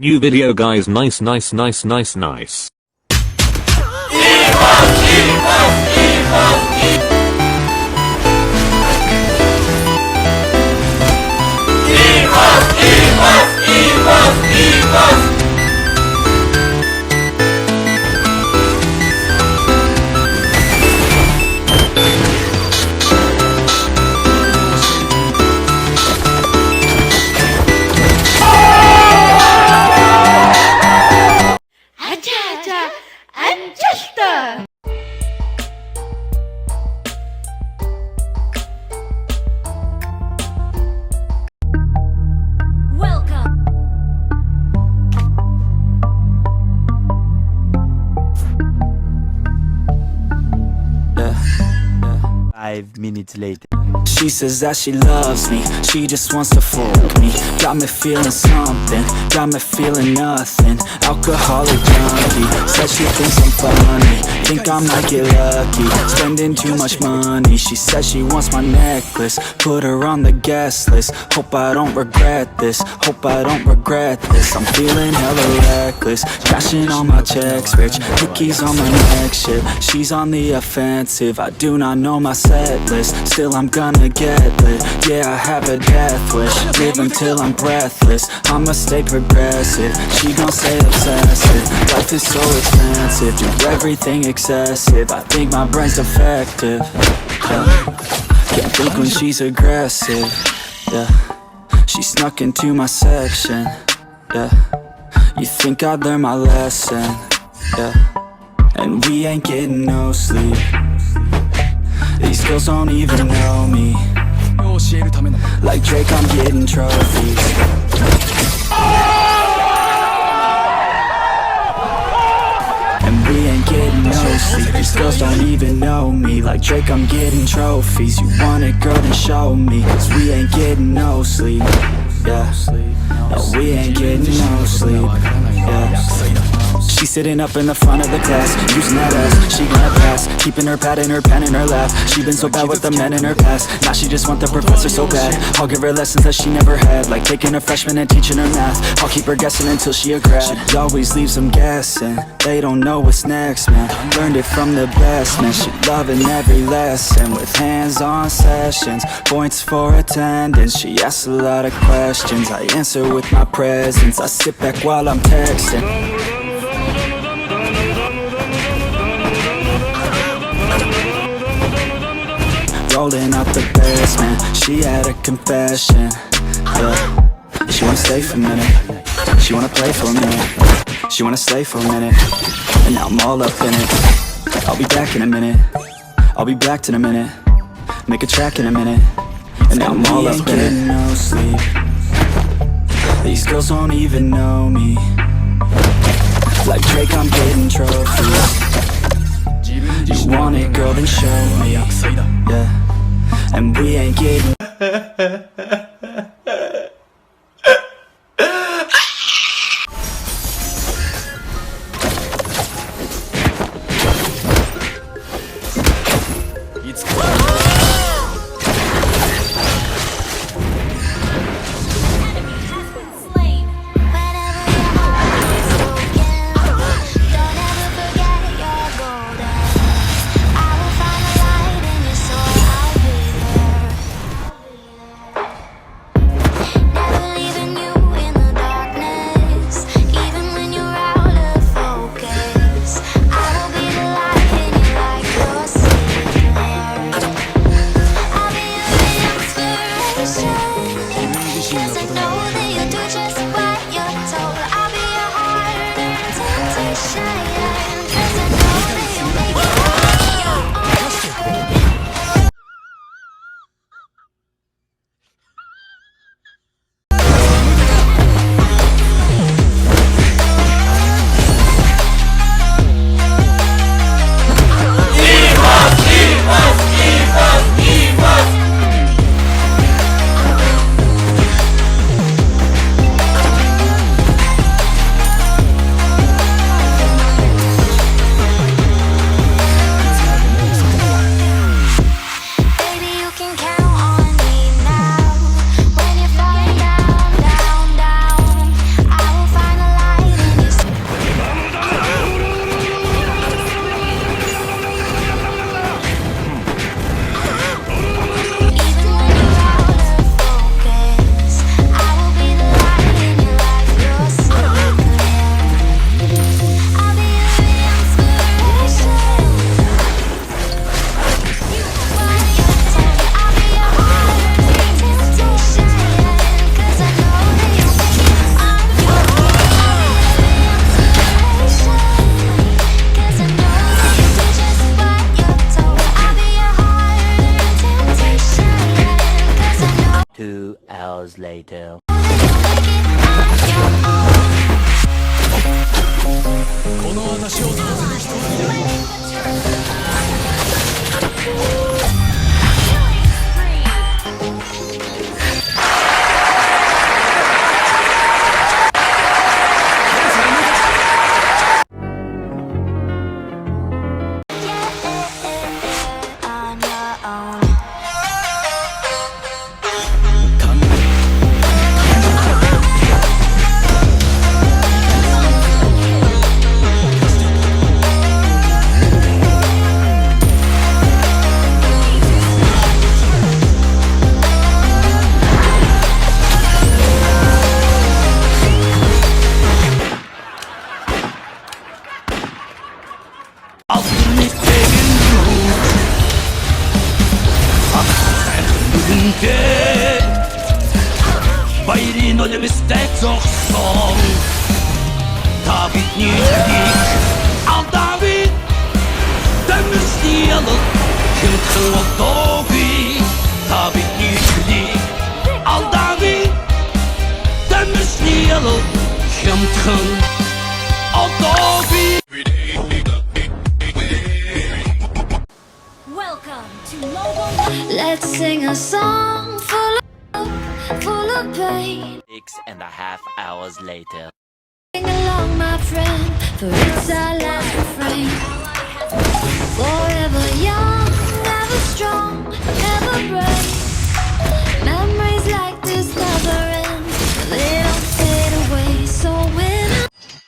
New video guys, nice. Manchester! Welcome! 5 minutes later. She says that she loves me, she just wants to fuck me. Got me feeling something, got me feeling nothing. Alcoholic junkie, said she thinks I'm funny. Think I might get lucky, spending too much money. She says she wants my necklace, put her on the guest list. Hope I don't regret this, hope I don't regret this. I'm feeling hella reckless, cashing all my checks rich. Cookies on my neck, shit, she's on the offensive. I do not know my set list, still I'm gonna get lit. Yeah, I have a death wish, live until I'm breathless. I'ma stay progressive, she gon' stay obsessive. Life is so expensive, do everything excessive. I think my brain's defective, yeah. Can't think when she's aggressive, yeah. She snuck into my section, yeah. You think I'd learn my lesson, yeah. And we ain't getting no sleep. These girls don't even know me. Like Drake, I'm getting trophies. And we ain't getting no sleep. These girls don't even know me. Like Drake, I'm getting trophies. You want it, girl, then show me. Cause we ain't getting no sleep. Yeah, no, we ain't getting no sleep. Yeah. She's sitting up in the front of the class, using that ass, she gonna pass. Keeping her pad and her pen in her lap. She been so bad with the men in her past. Now she just want the professor so bad. I'll give her lessons that she never had, like taking a freshman and teaching her math. I'll keep her guessing until she a grad. She always leaves them guessing, they don't know what's next, man. Learned it from the best, man. She loving every lesson, with hands-on sessions, points for attendance. She asks a lot of questions, I answer with my presence. I sit back while I'm texting. Rolling up the basement, she had a confession, yeah. She wanna stay for a minute, she wanna play for a minute, she wanna stay for a minute, and now I'm all up in it. I'll be back in a minute, I'll be back in a minute, make a track in a minute, and now I'm all up in it. No sleep. These girls don't even know me. Like Drake, I'm getting trophies. You want it, girl, then show me. Yeah. And we ain't getting later. Ballerino det bestedt og sånn. David Nyhlik, all David, dømmer stjelen, kjønten og Dovi. David Nyhlik, all David, dømmer stjelen, kjønten og Dovi. Welcome to Mobile. Let's sing a song full of pain. 6.5 hours later. Sing along, my friend, for it's our last refrain. Forever young, ever strong, never break. Memories like this never end, they don't fade away. So when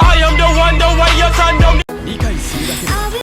I am the one, the way your son don't. I'll be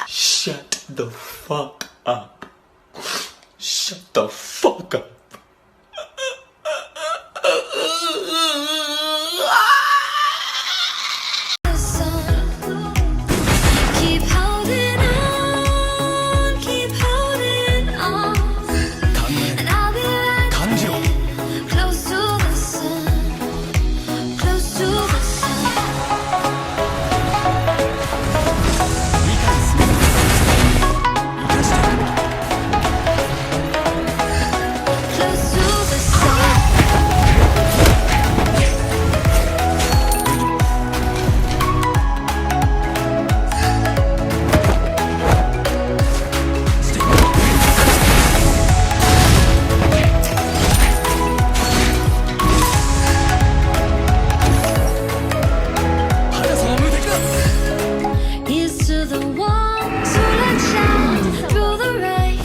Shut the fuck up. Shut the fuck up. the sun. Keep holding on, keep holding on. And I'll be right there, close to the sun, close to the sun. Close to the sun. Here's to the ones who let shine through the rain,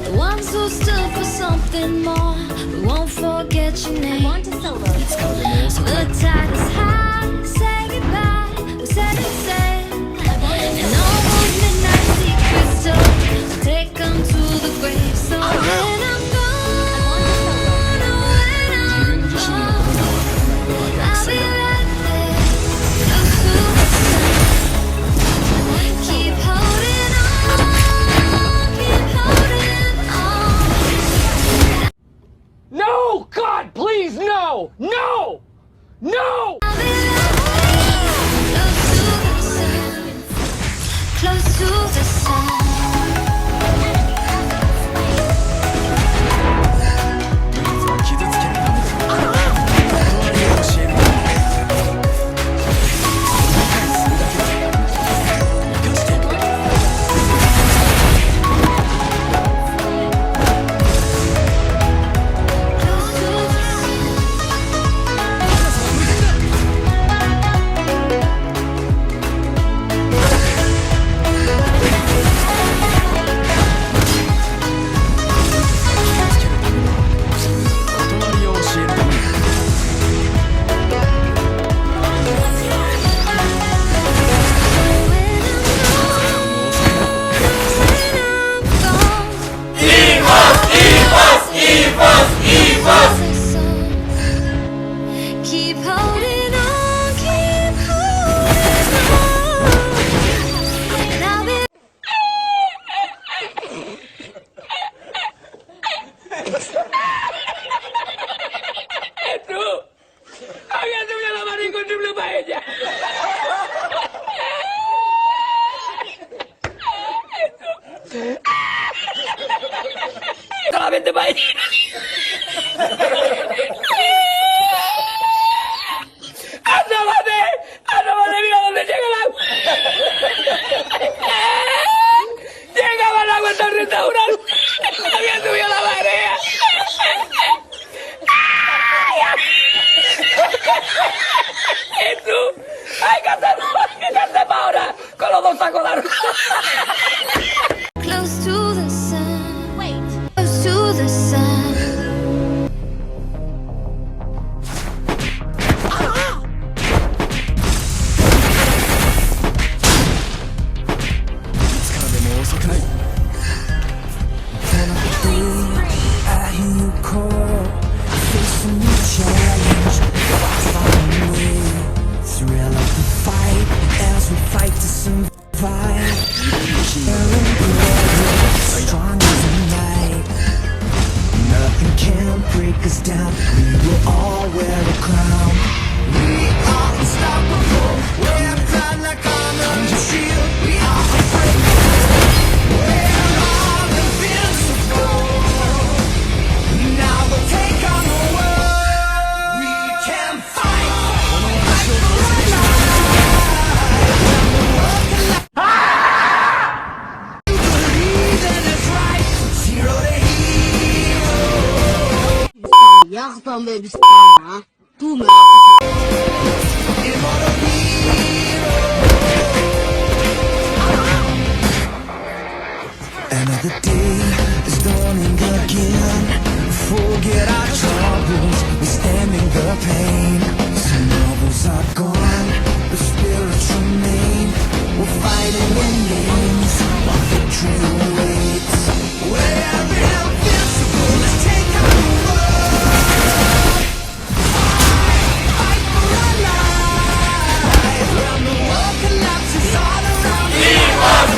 the ones who stood for something more. We won't forget your name. The tide is high, say goodbye. We set it sail, and all those midnight secrets told, take 'em to the grave. So when I'm gone, oh, when I'm gone, I'll be right there, close to the sun. Keep holding on, keep holding on. No, God, please, no, no, no. I'll be Solamente para ir. ¡Ándale, mira dónde llega el agua! ¡Llegaba el agua hasta el restaurante! ¡Había subido la marea! ¡Jesús! ¡Ay, qué hacemos ahora! Con los dos sacos de arroz. Close to the sun. Wait. Close to the sun. Yapma be bir s***ma. Tu me Another day is dawning again. Forget our troubles, withstanding the pain. Some troubles are gone, but spirits remain. We're fighting in names, while victory awaits. We're invincible, let's take on the world. Fight for our lives. When the world collapses all around us.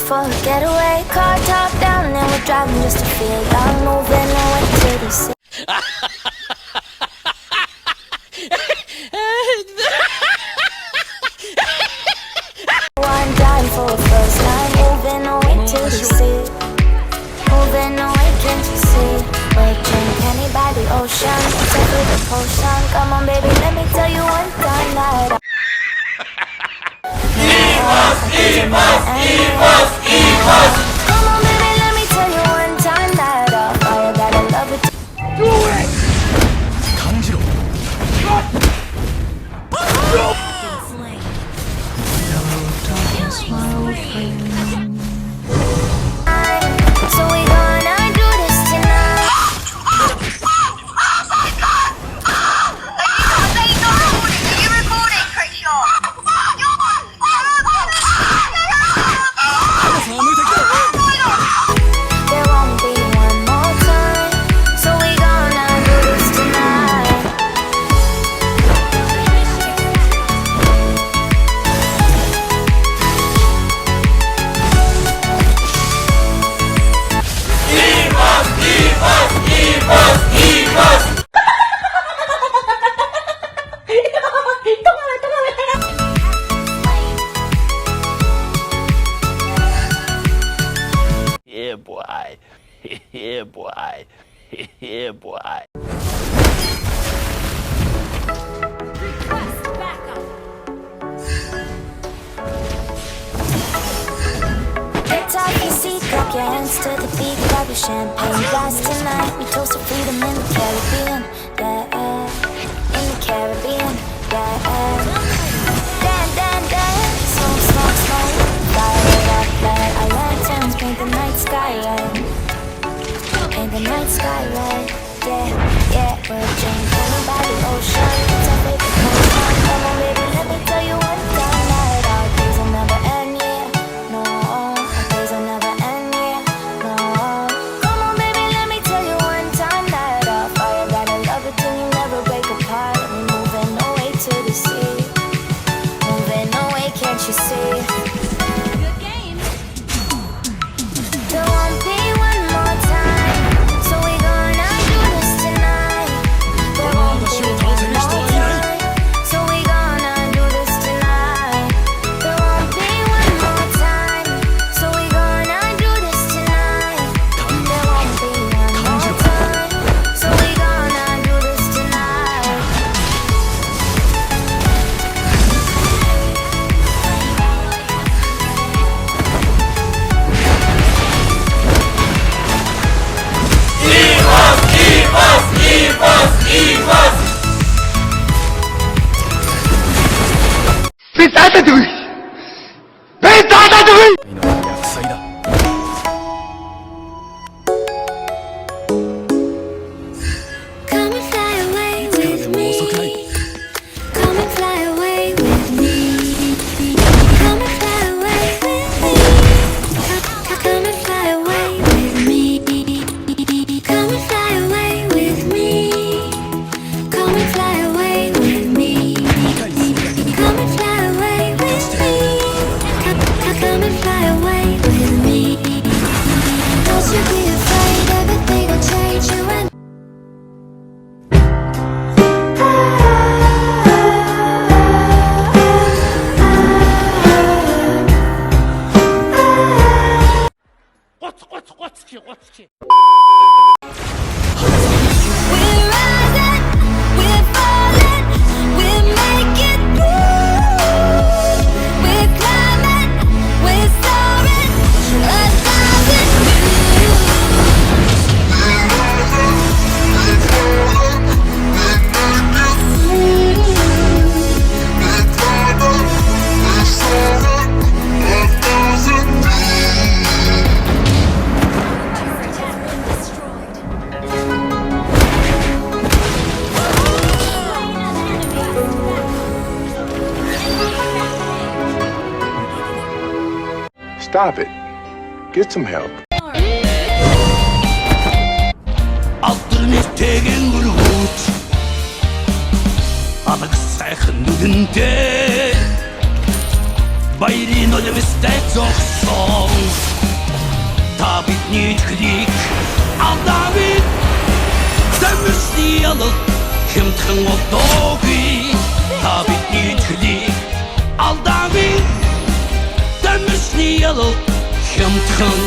For a getaway, car top down, and we're driving just to feel young, moving away to the city. One dime for a first time, moving away to the sea, moving away, can't you see? We'll drink anybody ocean. It's a favorite potion. Come on, baby, let me tell you one time that Come on, baby, let me tell you one time that I gotta love it. So we gonna do this tonight. There won't be one more time. So we gonna do this tonight. Yeah, boy. Yeah, boy. Yeah, boy. Take your seat, clap your hands to the beat, grab your champagne glass tonight. We toast to freedom in the Caribbean, yeah. In the Caribbean, yeah. Dan, dan, dan, smoke, smoke, smoke. Fire it up, light our lanterns, paint the night sky red. Paint the night sky red, yeah, yeah. We're drinking by the ocean, it's our favorite potion. Come on, baby, let me tell you one time that our days will never end, yeah. No, our days will never end, yeah. No. Come on, baby, let me tell you one time that fire gotta love it till you never break apart. We're moving away to the sea, moving away, can't you see? Good game. There won't be one more time, so we gonna do this tonight. There won't be one more time, so we gonna do this tonight. There won't be one more time, so we gonna do this tonight. There won't be one more time, so we gonna do this tonight. Come and fly away with me. Come and fly away with me. Come and fly away with me. Come and fly away with me. Come and fly away with me. Come and fly away with me. Come and fly away with me. Come and fly away with me. Don't you be afraid, everything will change you and we're rising, we're falling, we're making through. We're climbing, we're soaring, 1,000 Stop it. Get some help. Aldrig tegen goed. Alle zeggen nu de. Bij no de besteed toch zo. David niet gelijk. Al David. De muziek alle. Hem ging op dogi. David niet gelijk. Al David. De muziek alle. Hem ging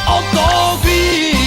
op dogi.